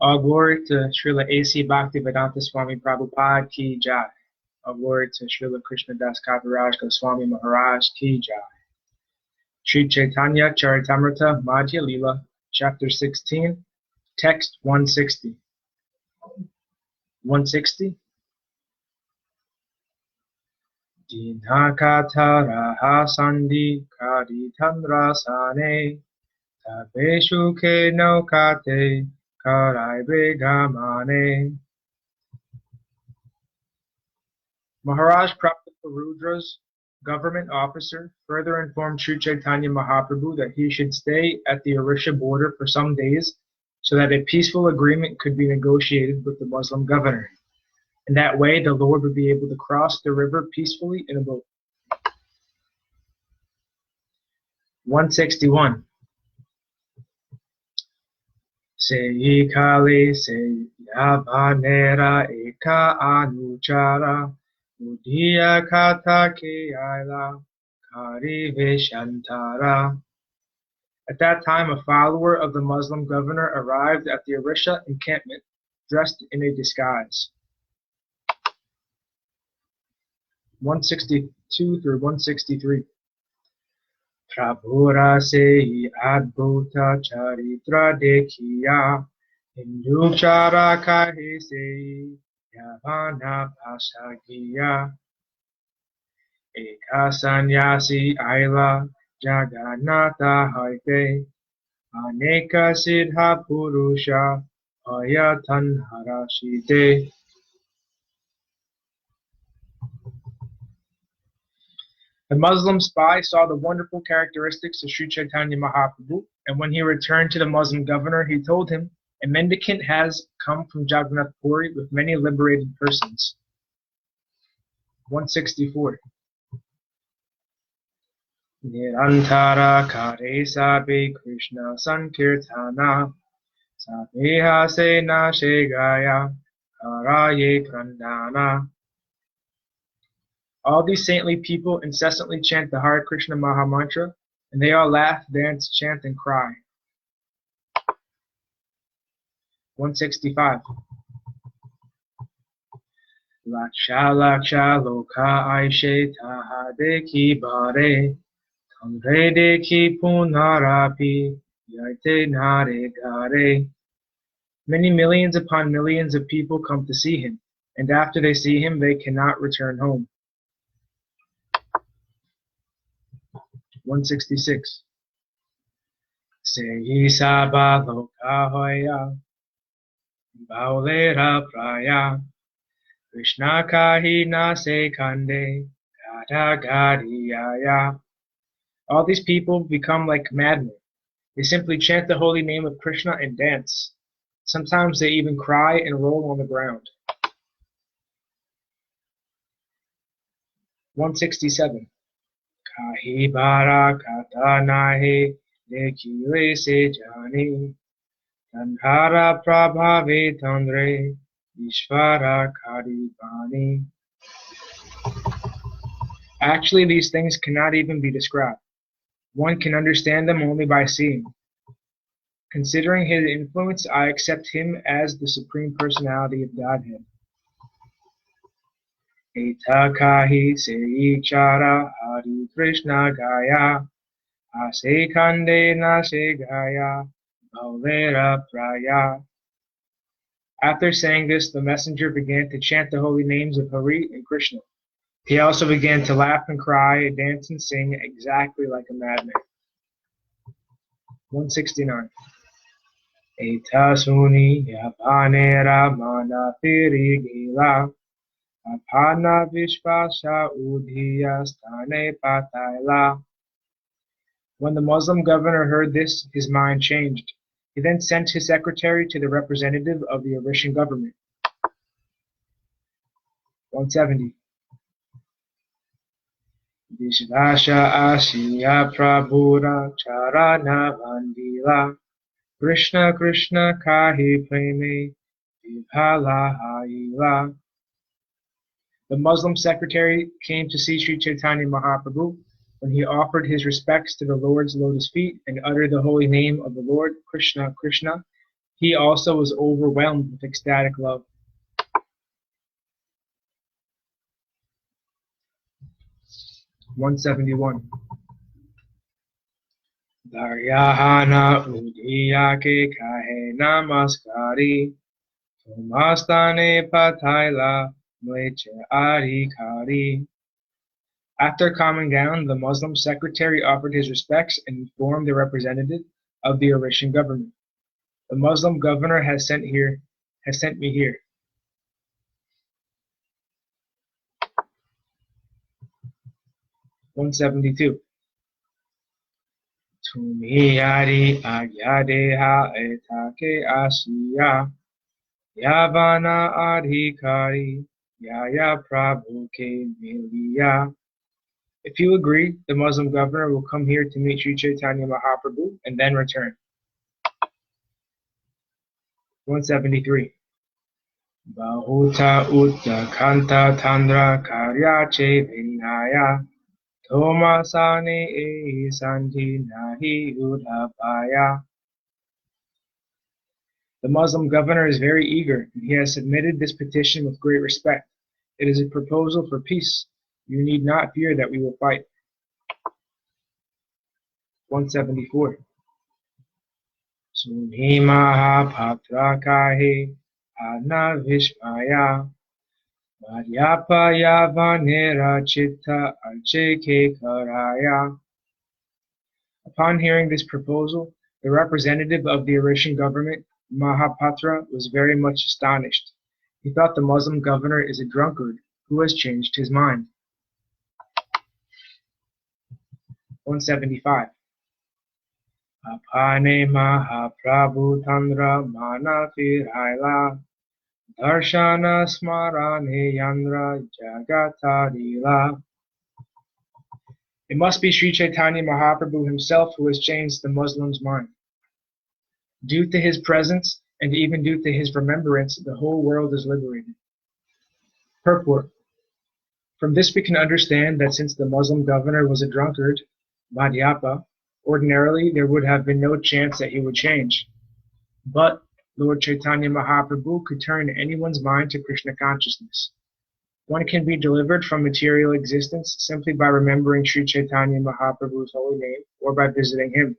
All glory to Srila A.C. Bhaktivedanta Swami Prabhupada Ki Jai. All glory to Srila Krishnadas Kaviraj Goswami Maharaj Ki Jai. Sri Chaitanya Charitamrta Madhya Lila, Chapter 16, Text 160. 160? Dinakataraha sandhi karitamrasane tabeshu ke naukate karai vegamane. Maharaj Rudra's government officer further informed Sri Chaitanya Mahaprabhu that he should stay at the Orissa border for some days so that a peaceful agreement could be negotiated with the Muslim governor. In that way, the Lord would be able to cross the river peacefully in a boat. 161. Sei kali sei yavanera eka anuchara Udhiya kata ke aila kari veshantara. At that time, a follower of the Muslim governor arrived at the Orissa encampment dressed in a disguise. 162 through 163. Prabhura se adbhuta charitra dekhiya hindu chara kahe se yavana pasagiya eka sanyasi aila jagannatha haite aneka siddha purusha ayatan harashite. The Muslim spy saw the wonderful characteristics of Sri Chaitanya Mahaprabhu, and when he returned to the Muslim governor, he told him, a mendicant has come from Jagannath Puri with many liberated persons. 164. Nirantara kare sabe Krishna sankirtana sabeha se na shegaya karaye prandana. All these saintly people incessantly chant the Hare Krishna Maha Mantra, and they all laugh, dance, chant, and cry. 165. Laksha laksha loka aishe taha dekhi bare tamre dekhi punarapi yarte nare gare. Many millions upon millions of people come to see him, and after they see him, they cannot return home. 166. Sehi sabha loka hoya baulera praya Krishna kahi na se kande gada gadiyaya. All these people become like madmen. They simply chant the holy name of Krishna and dance. Sometimes they even cry and roll on the ground. 167. Kahi bara kata nahi dekhiye se jani Tandhara prabhave tandre ishvara karibani. Actually, these things cannot even be described. One can understand them only by seeing. Considering his influence, I accept him as the Supreme Personality of Godhead. Eta kahi sei chara hari Krishna gaya ase kande na se gaya baulera praya. After saying this, the messenger began to chant the holy names of Hari and Krishna. He also began to laugh and cry, dance and sing exactly like a madman. 169. Eta suni yapanera mana piri gila apana vishvasha udhiya stane pataila. When the Muslim governor heard this, his mind changed. He then sent his secretary to the representative of the Orishan government. 170. Vishvasha asiya prabhura charana vandila Krishna Krishna kahi preme vibhala haila. The Muslim secretary came to see Sri Chaitanya Mahaprabhu. When he offered his respects to the Lord's lotus feet and uttered the holy name of the Lord, Krishna Krishna, He also was overwhelmed with ecstatic love. 171. Daryahana udiyake kahe namaskari Tumastane pataila mleche adhikari. After calming down, the Muslim secretary offered his respects and informed the representative of the Orishan government. The Muslim governor has sent me here. 172. Tumiyari agyadeha etake asiya yavana adhikari yaya prabhuke miliya. If you agree, the Muslim governor will come here to meet Sri Chaitanya Mahaprabhu and then return. 173. Bahuta utta kanta tandra karyache vinaya Thomasane e santi nahi udapaya. The Muslim governor is very eager, and he has submitted this petition with great respect. It is a proposal for peace. You need not fear that we will fight. 174. Sunimaha patrakahe anavishmaya Madhyapa yavanera chitta archeke karaya. Upon hearing this proposal, the representative of the Orishan government, Mahapatra, was very much astonished. He thought the Muslim governor is a drunkard who has changed his mind. 175. Apane Mahaprabhu Tandra Manafiraila Darshana Smarane Yandra Jagatarila. It must be Sri Chaitanya Mahaprabhu himself who has changed the Muslim's mind. Due to his presence, and even due to his remembrance, the whole world is liberated. Purport. From this we can understand that since the Muslim governor was a drunkard, Madhyapa, ordinarily there would have been no chance that he would change. But Lord Chaitanya Mahaprabhu could turn anyone's mind to Krishna consciousness. One can be delivered from material existence simply by remembering Sri Chaitanya Mahaprabhu's holy name or by visiting him.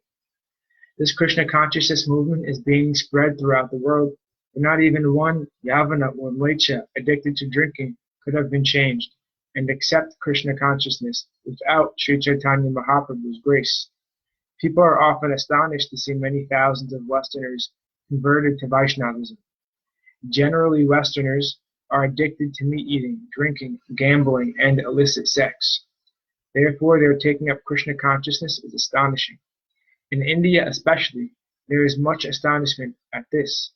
This Krishna consciousness movement is being spread throughout the world, but not even one yavana or mlecha addicted to drinking could have been changed and accept Krishna consciousness without Sri Chaitanya Mahaprabhu's grace. People are often astonished to see many thousands of Westerners converted to Vaishnavism. Generally, Westerners are addicted to meat eating, drinking, gambling, and illicit sex. Therefore, their taking up Krishna consciousness is astonishing. In India especially, there is much astonishment at this.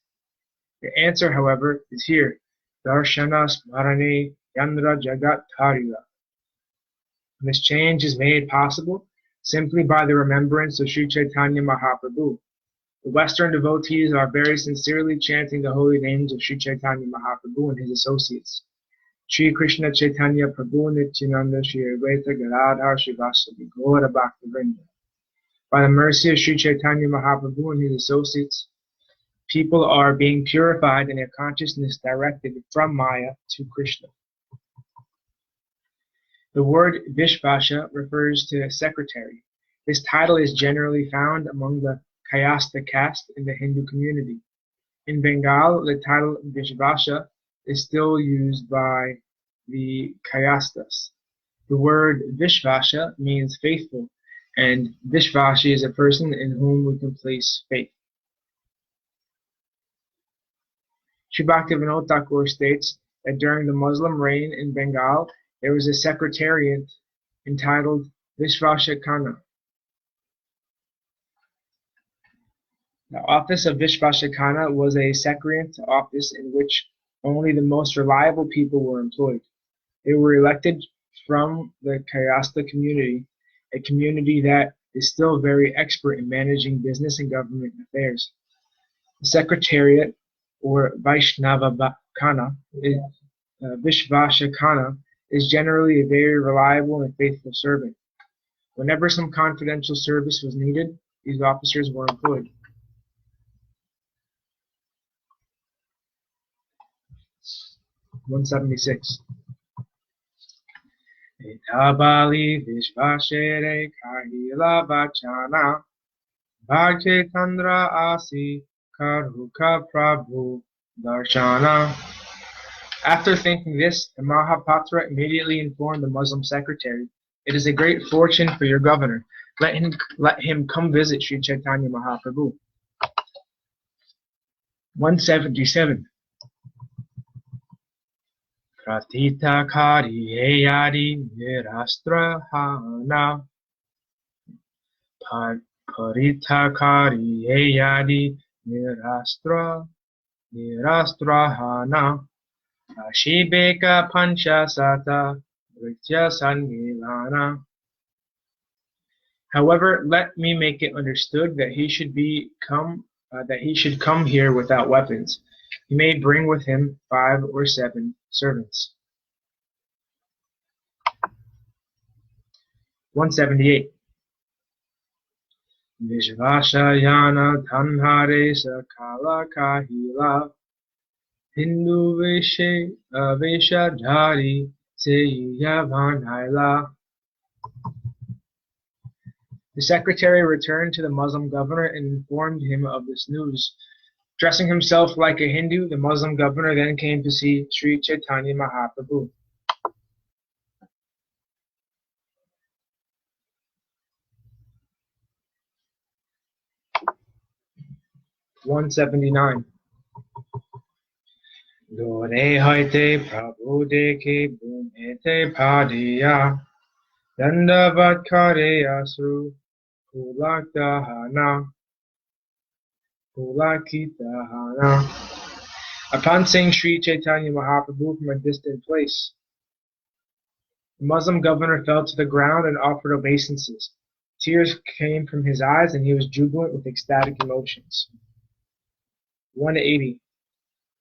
The answer, however, is here. Darshana Smarane Yandra Jagat Karila. This change is made possible simply by the remembrance of Sri Chaitanya Mahaprabhu. The Western devotees are very sincerely chanting the holy names of Sri Chaitanya Mahaprabhu and his associates. Sri Krishna Chaitanya Prabhu Nityananda Shri Advaita Gadadhar Srivastava Gaura Bhakti Vrinda. By the mercy of Sri Chaitanya Mahaprabhu and his associates, people are being purified and their consciousness directed from Maya to Krishna. The word Vishvasha refers to secretary. This title is generally found among the Kayasta caste in the Hindu community. In Bengal, the title Vishvasha is still used by the Kayastas. The word Vishvasha means faithful, and Vishvashi is a person in whom we can place faith. Sri Bhaktivinoda Thakur states that during the Muslim reign in Bengal, there was a secretariat entitled Vishvashakana. The office of Vishvashakana was a secretariat office in which only the most reliable people were employed. They were elected from the Kayasta community, a community that is still very expert in managing business and government affairs. The secretariat, or Vishvashakana, is generally a very reliable and faithful servant. Whenever some confidential service was needed, these officers were employed. 176. Etabali Vishvashere Kahila Vachana Bhakti Tandra Asi Karuka Prabhu Darshana. After thinking this, the Mahapatra immediately informed the Muslim secretary, "It is a great fortune for your governor. Let him come visit Sri Chaitanya Mahaprabhu." 177. Pratita Kari Heyadi Nirastrahana Parita Kari Heyadi Nirastrahana Ashibeka Panchasata Vritya Sangilana. However, let me make it understood that he should come here without weapons. He may bring with him 5 or 7 servants. 178. Vishvashayana Tanhare Sakala Kahila Hindu Veshadhari Seyavanhaila. The secretary returned to the Muslim governor and informed him of this news. Dressing himself like a Hindu, the Muslim governor then came to see Sri Chaitanya Mahaprabhu. 179. Dore hoite Prabhu dekhe bhumete padiya dandavat kare asru Pulakitahana. Upon seeing Sri Chaitanya Mahaprabhu from a distant place, the Muslim governor fell to the ground and offered obeisances. Tears came from his eyes and he was jubilant with ecstatic emotions. 180.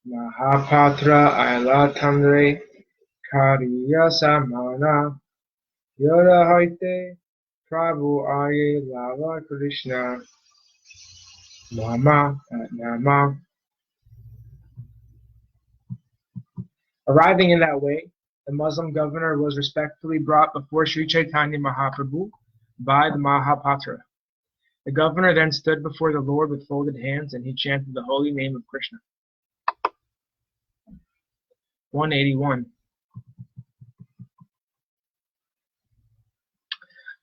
Mahapatra Aila Tamre Kariya Samana Yoda Haite Prabhu Aye Lava Krishna Nama. Arriving in that way, the Muslim governor was respectfully brought before Sri Chaitanya Mahaprabhu by the Mahapatra. The governor then stood before the Lord with folded hands and he chanted the holy name of Krishna. 181.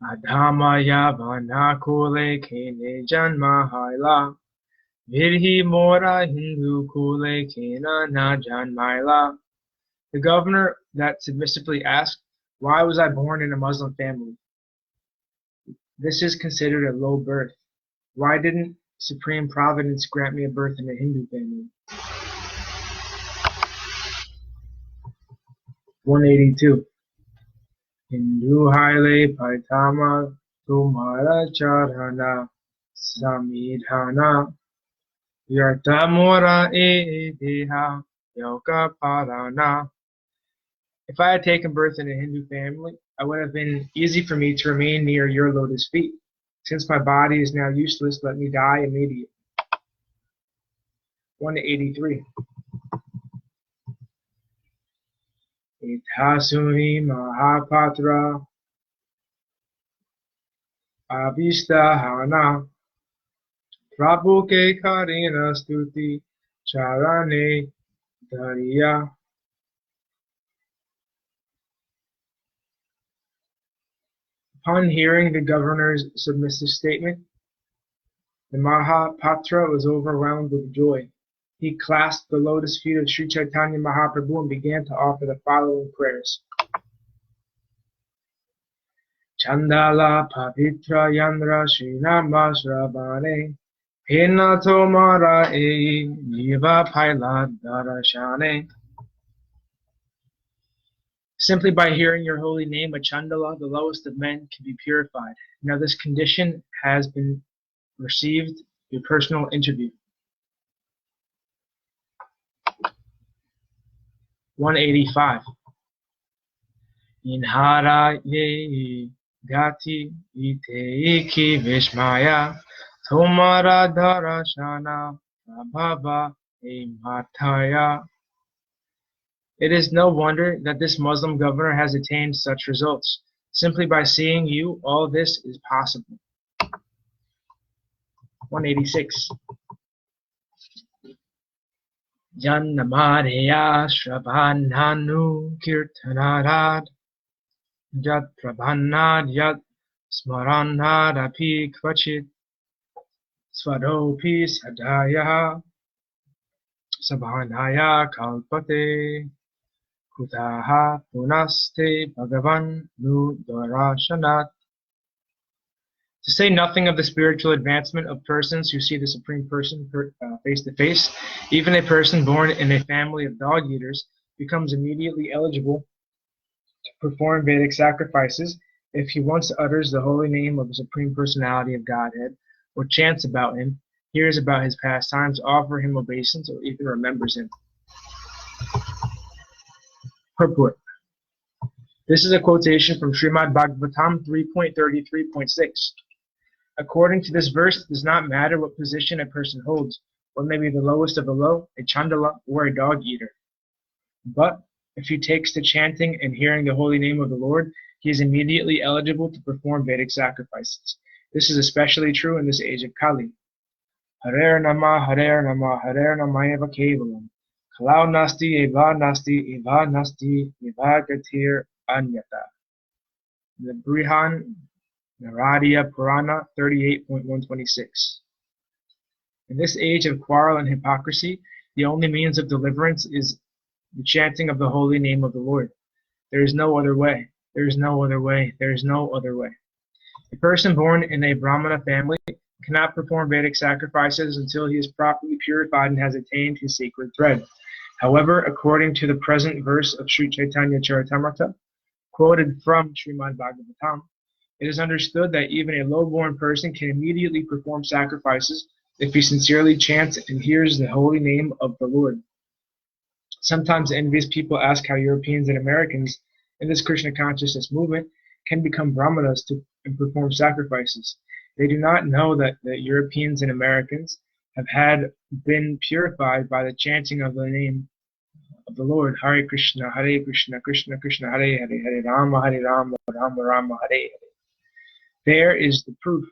Adhama Yavana Kule Kene Janma Haila Vidhi Mora Hindu Kule Kena Na Janmaila. The governor that submissively asked, "Why was I born in a Muslim family? This is considered a low birth. Why didn't Supreme Providence grant me a birth in a Hindu family?" 182. Hindu Haile Paitama Tumara Charana Samidhana Yarta Mora E Deha Yoga Parana. If I had taken birth in a Hindu family, it would have been easy for me to remain near your lotus feet. Since my body is now useless, let me die immediately. 183. Itasuni Mahapatra Avistahana Prabhu ke Karina Stuti Charane Dariya. Upon hearing the governor's submissive statement, the Mahapatra was overwhelmed with joy. He clasped the lotus feet of Sri Chaitanya Mahaprabhu and began to offer the following prayers. Chandala Pavitra Yandra Srinama Sravane Pena Tomara E Jiva Paila Darashane. Simply by hearing your holy name, a Chandala, the lowest of men, can be purified. Now this condition has been received your personal interview. 185. Inhara ye gati ite ki vishmaya tomara darashana prabhava e mataya. It is no wonder that this Muslim governor has attained such results. Simply by seeing you, all this is possible. 186. Jannamadheya Shravanhanu Kirtanarad Yat Prabhannad Yat Smarannad Api Kvachit Swaropi Sadhaya Sabhanaya Kalpate Kutaha Punaste Bhagavan Nudarashanat. To say nothing of the spiritual advancement of persons who see the Supreme Person face to face, even a person born in a family of dog eaters becomes immediately eligible to perform Vedic sacrifices if he once utters the holy name of the Supreme Personality of Godhead, or chants about him, hears about his pastimes, offers him obeisance, or even remembers him. Purport. This is a quotation from Srimad Bhagavatam 3.33.6. According to this verse, it does not matter what position a person holds, one may be the lowest of the low, a chandala, or a dog eater. But if he takes to chanting and hearing the holy name of the Lord, he is immediately eligible to perform Vedic sacrifices. This is especially true in this age of Kali. Harer Nama, Harer Nama, Harer Namayeva Kevalam. Kalau Nasti, Eva Nasti, Eva Nasti, Eva Gatir Anyata. The Brihan Naradiya Purana 38.126. In this age of quarrel and hypocrisy, the only means of deliverance is the chanting of the holy name of the Lord. There is no other way. There is no other way. There is no other way. A person born in a Brahmana family cannot perform Vedic sacrifices until he is properly purified and has attained his sacred thread. However, according to the present verse of Sri Chaitanya Charitamrta, quoted from Srimad Bhagavatam, it is understood that even a low-born person can immediately perform sacrifices if he sincerely chants and hears the holy name of the Lord. Sometimes envious people ask how Europeans and Americans in this Krishna consciousness movement can become brahmanas and perform sacrifices. They do not know that the Europeans and Americans have been purified by the chanting of the name of the Lord. Hare Krishna, Krishna Krishna, Hare Hare, Hare Rama, Rama Rama, Hare Hare. There is the proof.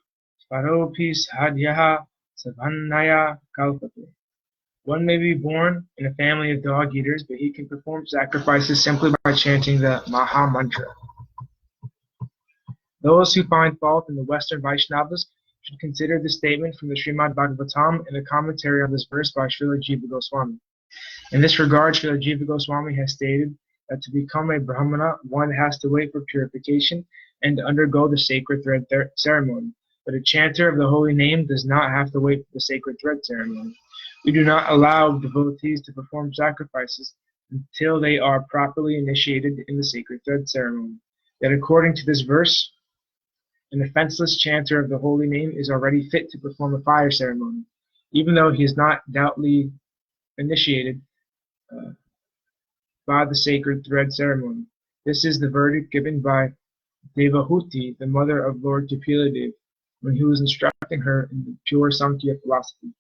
Svaropi sadhyaha sabhannaya kalpate. One may be born in a family of dog eaters, but he can perform sacrifices simply by chanting the Maha Mantra. Those who find fault in the Western Vaishnavas should consider this statement from the Srimad Bhagavatam and the commentary on this verse by Srila Jiva Goswami. In this regard, Srila Jiva Goswami has stated that to become a Brahmana, one has to wait for purification and undergo the sacred thread ceremony. But a chanter of the holy name does not have to wait for the sacred thread ceremony. We do not allow devotees to perform sacrifices until they are properly initiated in the sacred thread ceremony. Yet according to this verse, an offenseless chanter of the holy name is already fit to perform a fire ceremony, even though he is not doubtly initiated by the sacred thread ceremony. This is the verdict given by Devahuti, the mother of Lord Kapila when he was instructing her in the pure Sankhya philosophy.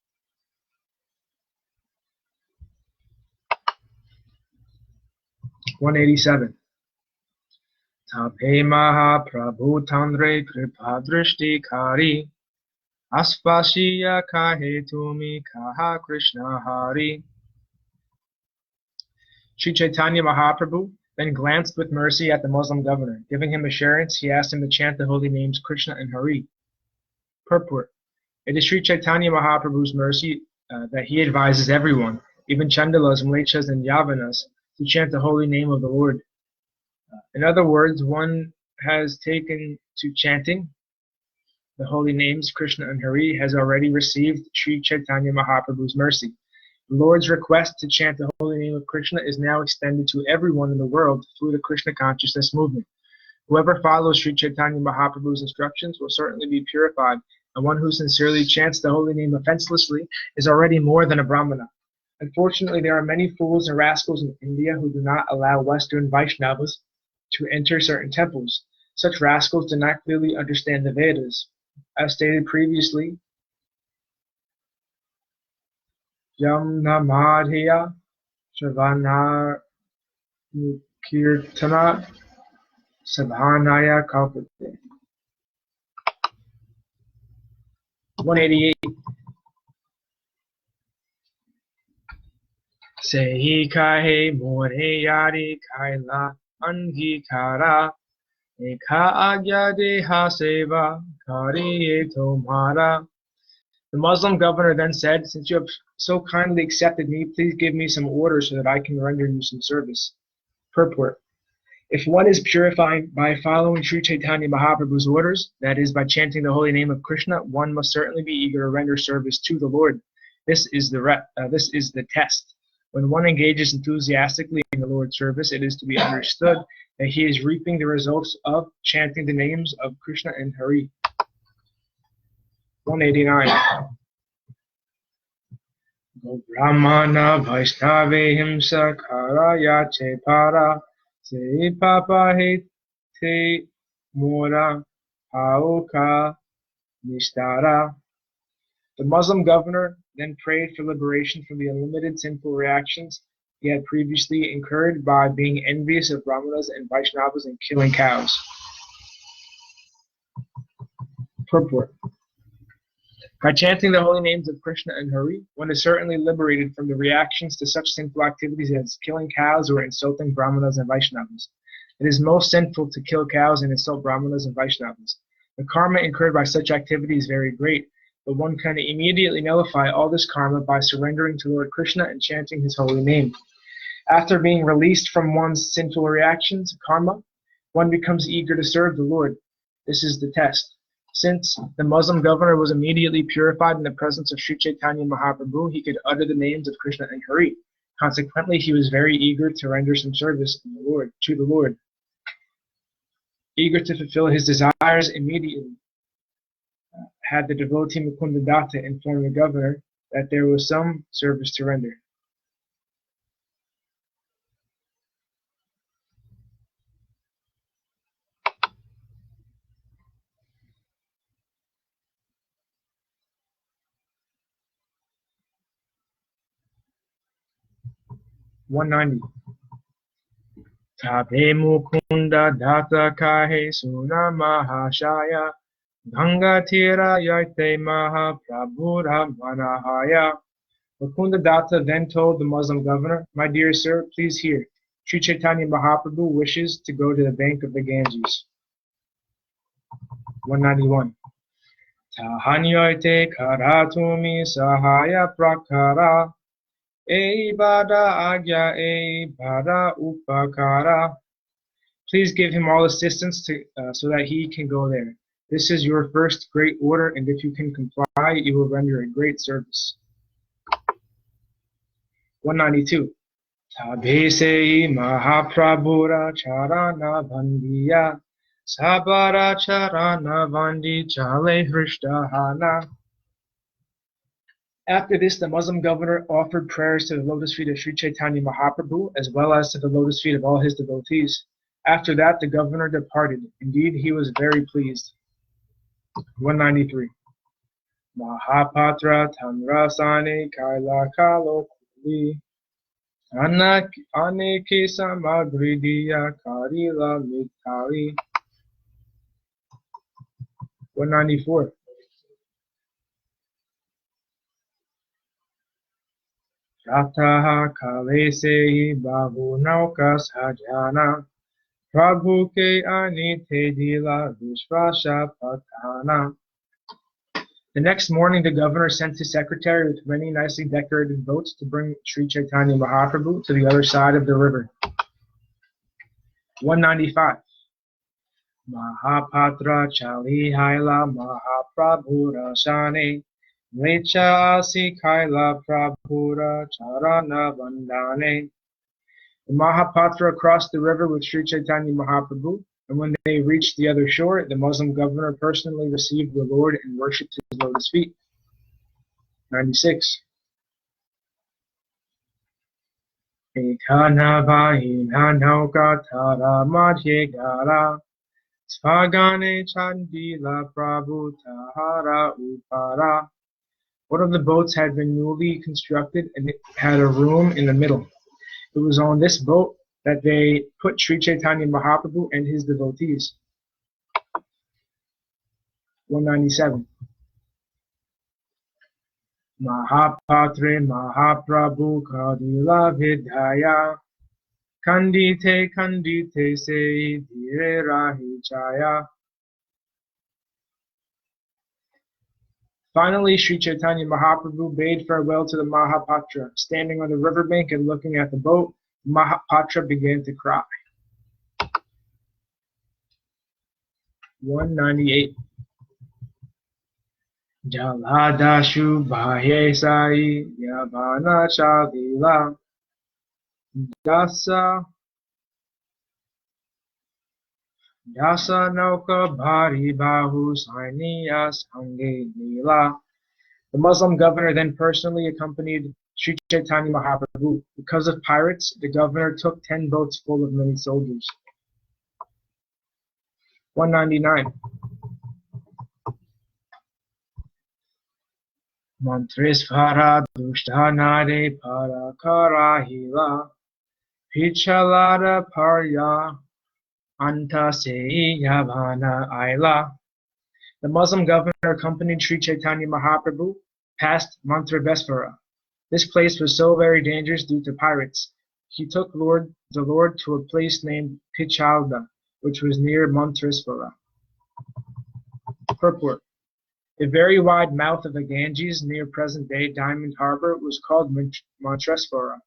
(187) Tape Mahaprabhu Tandre Kripa Drishti Kari Aspashiya Kahe Tumi Kaha Krishna Hari. Sri Chaitanya Mahaprabhu then glanced with mercy at the Muslim governor. Giving him assurance, he asked him to chant the holy names Krishna and Hari. Purport. It is Sri Chaitanya Mahaprabhu's mercy that he advises everyone, even Chandalas, Mlechas, and Yavanas, to chant the holy name of the Lord. In other words, one has taken to chanting the holy names Krishna and Hari has already received Sri Chaitanya Mahaprabhu's mercy. The Lord's request to chant the holy name of Krishna is now extended to everyone in the world through the Krishna consciousness movement. Whoever follows Sri Chaitanya Mahaprabhu's instructions will certainly be purified, and one who sincerely chants the holy name offenselessly is already more than a Brahmana. Unfortunately, there are many fools and rascals in India who do not allow Western Vaishnavas to enter certain temples. Such rascals do not clearly understand the Vedas. As stated previously, Yam Namadhya Shavanar Kirtana Sabhanaya Kalpate. 188. Sehi kahe more yari kaila angikara ekha agya deha seva kariye tomara. The Muslim governor then said, "Since you have so kindly accepted me, please give me some orders so that I can render you some service." Purport. If one is purified by following Sri Chaitanya Mahaprabhu's orders, that is, by chanting the holy name of Krishna, one must certainly be eager to render service to the Lord. This is the test. When one engages enthusiastically in the Lord's service, it is to be understood that he is reaping the results of chanting the names of Krishna and Hari. 189. Go Brahmana Vaishnave Himsa Karaya Che Para Se Papa Te Mora Aoka Nishtara. The Muslim governor then prayed for liberation from the unlimited sinful reactions he had previously incurred by being envious of Brahmanas and Vaishnavas and killing cows. Purport. By chanting the holy names of Krishna and Hari, one is certainly liberated from the reactions to such sinful activities as killing cows or insulting Brahmanas and Vaishnavas. It is most sinful to kill cows and insult Brahmanas and Vaishnavas. The karma incurred by such activity is very great, but one can immediately nullify all this karma by surrendering to Lord Krishna and chanting his holy name. After being released from one's sinful reactions, karma, one becomes eager to serve the Lord. This is the test. Since the Muslim governor was immediately purified in the presence of Sri Chaitanya Mahaprabhu, he could utter the names of Krishna and Hari. Consequently, he was very eager to render some service to the Lord. Eager to fulfill his desires immediately, had the devotee Mukunda Datta inform the governor that there was some service to render. (190) Tabe Mukunda Datta Kahe Suna Mahashaya Ganga Tira Yaite Mahaprabhura Manahaya. Mukunda Datta then told the Muslim governor, "My dear sir, please hear. Sri Chaitanya Mahaprabhu wishes to go to the bank of the Ganges." 191. Tahanyoite karatumi sahaya prakara e bada agya e bada upakara. Please give him all assistance so that he can go there. This is your first great order, and if you can comply, you will render a great service. 192. Tabese Mahaprabhura Charana Vandiya Sabara Charana Vandi Chale Hrishtahana. After this, the Muslim governor offered prayers to the lotus feet of Sri Chaitanya Mahaprabhu as well as to the lotus feet of all his devotees. After that, the governor departed. Indeed, he was very pleased. 193. Mahapatra Tamrasane Kaila Kalo Kuli Aneke Samagridiya Karila Mitali. 194. Rataha Kalese Babu Naukas Hajana Prabhu Ke Anite Dila Vishvasha Patana. The next morning, the governor sent his secretary with many nicely decorated boats to bring Sri Chaitanya Mahaprabhu to the other side of the river. 195. Mahapatra Chali Haila Mahaprabhu Rasane Lecha Asi Kaila Prabhura Charana Vandane. The Mahapatra crossed the river with Sri Chaitanya Mahaprabhu, and when they reached the other shore, the Muslim governor personally received the Lord and worshipped his lotus feet. 96. Ekana Vahina Nauka Tara Madhya Gara Svagane Chandila Prabhu Tahara Upara. One of the boats had been newly constructed and it had a room in the middle. It was on this boat that they put Sri Chaitanya Mahaprabhu and his devotees. 197. Mahapatre Mahaprabhu Kadila Vidhaya Kandite Kandite Se Dire Rahichaya. Finally, Sri Chaitanya Mahaprabhu bade farewell to the Mahapatra. Standing on the riverbank and looking at the boat, Mahapatra began to cry. 198. Jaladashu Bhye Sai Yavana Chalila Dasa Nauka Bhari Bahu Sainiya Sange Nila. The Muslim governor then personally accompanied Sri Chaitanya Mahaprabhu. Because of pirates, the governor took 10 boats full of many soldiers. 199. Mantrisvara Dushtanade Parakarahila Pichalada Parya Anta Sei Yavana Aila. The Muslim governor accompanied Sri Chaitanya Mahaprabhu past Mantrivesvara. This place was so very dangerous due to pirates. He took the Lord to a place named Pichalda, which was near Mantrisvara. Purport. The very wide mouth of the Ganges near present-day Diamond Harbor was called Mantresvara.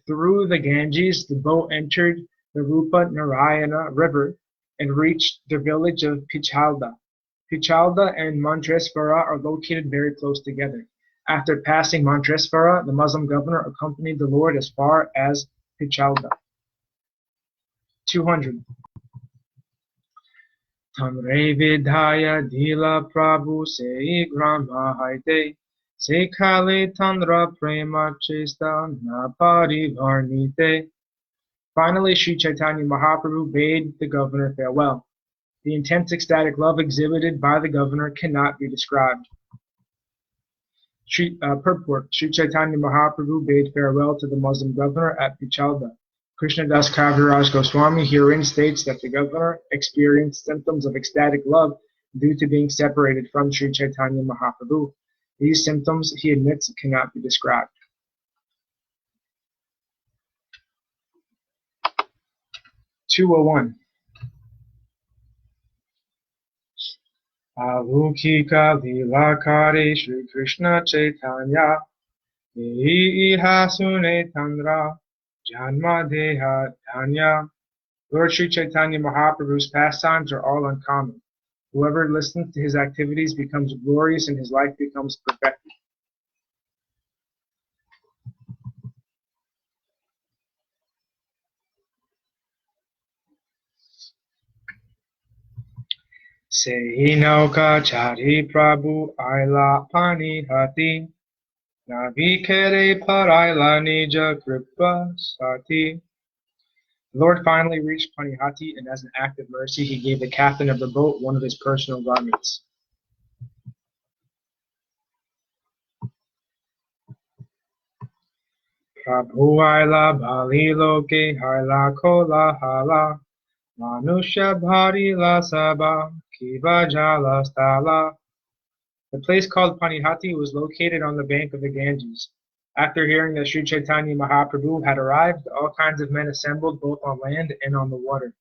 Through the Ganges, the boat entered the Rupa Narayana River and reached the village of Pichalda. Pichalda and Mantresvara are located very close together. After passing Mantresvara, the Muslim governor accompanied the Lord as far as Pichalda. 200. Tamre Vidhaya Dila Prabhu Se Grama Haite Se Kale Tandra Prema Chesta Napari Varnite. Finally, Sri Chaitanya Mahaprabhu bade the governor farewell. The intense ecstatic love exhibited by the governor cannot be described. Purport. Sri Chaitanya Mahaprabhu bade farewell to the Muslim governor at Pichalda. Krishnadas Kaviraj Goswami herein states that the governor experienced symptoms of ecstatic love due to being separated from Sri Chaitanya Mahaprabhu. These symptoms, he admits, cannot be described. 201. Alukika Lilakari Shri Krishna Chaitanya Ihasune Tandra Janma Deha Dhanya. Lord Sri Chaitanya Mahaprabhu's pastimes are all uncommon. Whoever listens to his activities becomes glorious and his life becomes perfected. Sehi nauka chari prabhu aila pani hati navikere paraila nija kripa sati. The Lord finally reached Panihati, and as an act of mercy, he gave the captain of the boat one of his personal garments. Prabhu aila bali loke haila kola hala manusha bhari la sabha kiva jala stala. The place called Panihati was located on the bank of the Ganges. After hearing that Sri Chaitanya Mahaprabhu had arrived, all kinds of men assembled both on land and on the water.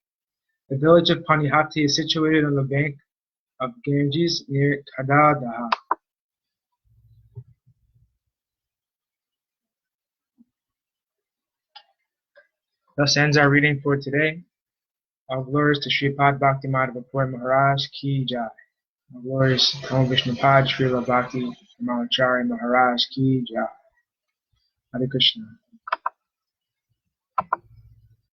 The village of Panihati is situated on the bank of Ganges near Kadadaha. Thus ends our reading for today. All glories to Sripad Bhakti Madhava Puri Maharaj Ki Jai. All glories to Vishnupad Srila Bhakti Chaitanya Maharaj Ki Jai. Hare Krishna.